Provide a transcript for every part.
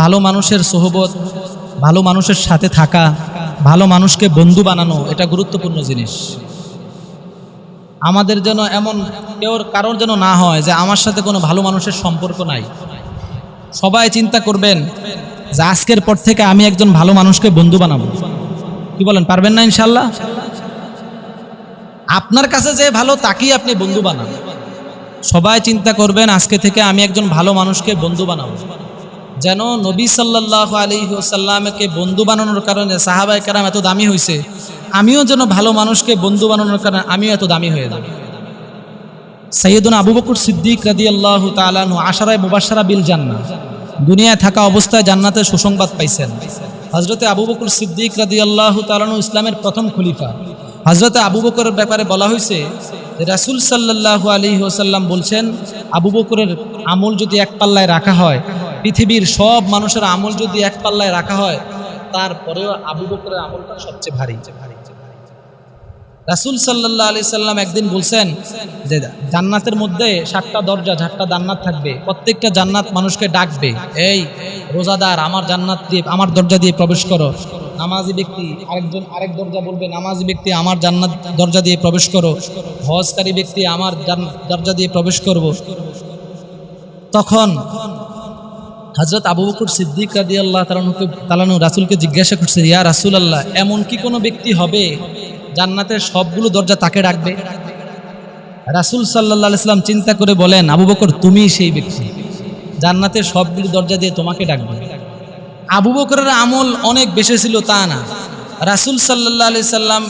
ভালো মানুষের সোহবত, ভালো মানুষের সাথে থাকা, ভালো মানুষকে বন্ধু বানানো, এটা গুরুত্বপূর্ণ জিনিস। আমাদের যেন এমন কারোর যেন না হয় যে আমার সাথে কোনো ভালো মানুষের সম্পর্ক নাই। সবাই চিন্তা করবেন যে আজকের পর থেকে আমি একজন ভালো মানুষকে বন্ধু বানাবো। কি বলেন, পারবেন না ইনশাল্লাহ? আপনার কাছে যে ভালো তাকেই আপনি বন্ধু বানান। সবাই চিন্তা করবেন আজকে থেকে আমি একজন ভালো মানুষকে বন্ধু বানাবো, যেন নবী সাল্লাল্লাহু আলাইহি ওয়াসাল্লামকে বন্ধু বানানোর কারণে সাহাবায়ে কেরাম এত দামি হয়েছে, আমিও যেন ভালো মানুষকে বন্ধু বানানোর কারণে আমিও এত দামি হয়ে যাব। সাইয়্যিদুনা আবু বকর সিদ্দিক রাদিয়াল্লাহু তাআলা আনহু আশারায়ে মুবাশশারা বিল জান্নাহ, দুনিয়ায় থাকা অবস্থায় জান্নাতের সুসংবাদ পাইছেন। হযরতে আবু বকর সিদ্দিক রাদিয়াল্লাহু তাআলা আনহু ইসলামের প্রথম খলিফা। হযরতে আবু বকরের ব্যাপারে বলা হয়েছে রাসূল সাল্লাল্লাহু আলাইহি ওয়াসাল্লাম বলছেন, আবু বকরের আমল যদি এক পাল্লায় রাখা হয়, পৃথিবীর সব মানুষের আমল যদি এক পাল্লায় রাখা হয়, তারপরেও আবু বকরের আমলটা সবচেয়ে ভারী। রাসূল সাল্লাল্লাহু আলাইহি সাল্লাম একদিন বলছেন যে জান্নাতের মধ্যে 7টা দরজা, 7টা জান্নাত থাকবে, প্রত্যেকটা জান্নাত মানুষকে ডাকবে, এই রোজাদার আমার জান্নাত দিয়ে, আমার দরজা দিয়ে প্রবেশ করো। নামাজি ব্যক্তি আরেক দরজা বলবে, নামাজি ব্যক্তি আমার জান্নাত দরজা দিয়ে প্রবেশ করো। হজকারী ব্যক্তি আমার দরজা দিয়ে প্রবেশ করব। তখন হযরত আবু বকর সিদ্দিক রাদিয়াল্লাহু তাআলা আনহু রাসূলকে জিজ্ঞাসা করছে, ইয়া রাসূলুল্লাহ, এমন কি কোনো ব্যক্তি হবে জান্নাতের সবগুলো দরজা তাকে ডাকবে? রাসূল সাল্লাল্লাহু আলাইহি সাল্লাম চিন্তা করে বলেন, আবু বকর তুমিই সেই ব্যক্তি, জান্নাতের সবগুলো দরজা দিয়ে তোমাকে ডাকবে। আবু বকরের আমল অনেক বেশি ছিল তা না, রাসূল সাল্লাল্লাহু আলাইহি সাল্লাম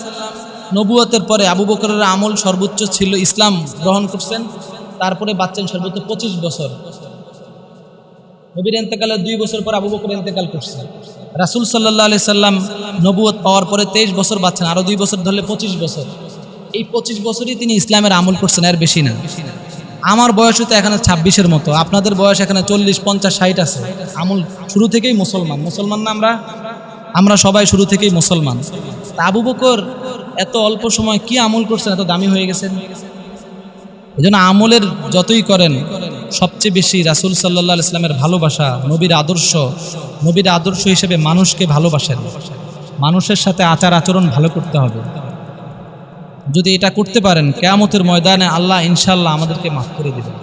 নবুয়তের পরে আবু বকরের আমল সর্বোচ্চ ছিল, ইসলাম গ্রহণ করছেন, তারপরে বাঁচছেন সর্বোচ্চ 25 বছর। নবীর ইন্তেকালের 2 বছর পর আবু বকর ইন্তেকাল করছে। রাসূল সাল্লাল্লাহু আলাইহি সাল্লাম নবুয়ত পাওয়ার পরে 23 বছর বাঁচছেন, আরো 2 বছর ধরলে 25 বছর। এই 25 বছরই তিনি ইসলামের আমল করছেন, এর বেশি না। আমার বয়স তো এখানে 26-এর মতো, আপনাদের বয়স এখানে 40, 50, 60 আছে। আমল শুরু থেকেই মুসলমান না আমরা সবাই শুরু থেকেই মুসলমান। তা আবু বকর এত অল্প সময় কি আমল করছেন, এত দামি হয়ে গেছেন। এই জন্য আমলের যতই করেন, সবচেয়ে বেশি রাসূল সাল্লাল্লাহু আলাইহি ইসলামের ভালোবাসা, নবীর আদর্শ হিসেবে মানুষকে ভালোবাসেন, মানুষের সাথে আচার আচরণ ভালো করতে হবে। যদি এটা করতে পারেন, কিয়ামতের ময়দানে আল্লাহ ইনশাআল্লাহ আমাদেরকে মাফ করে দিবেন।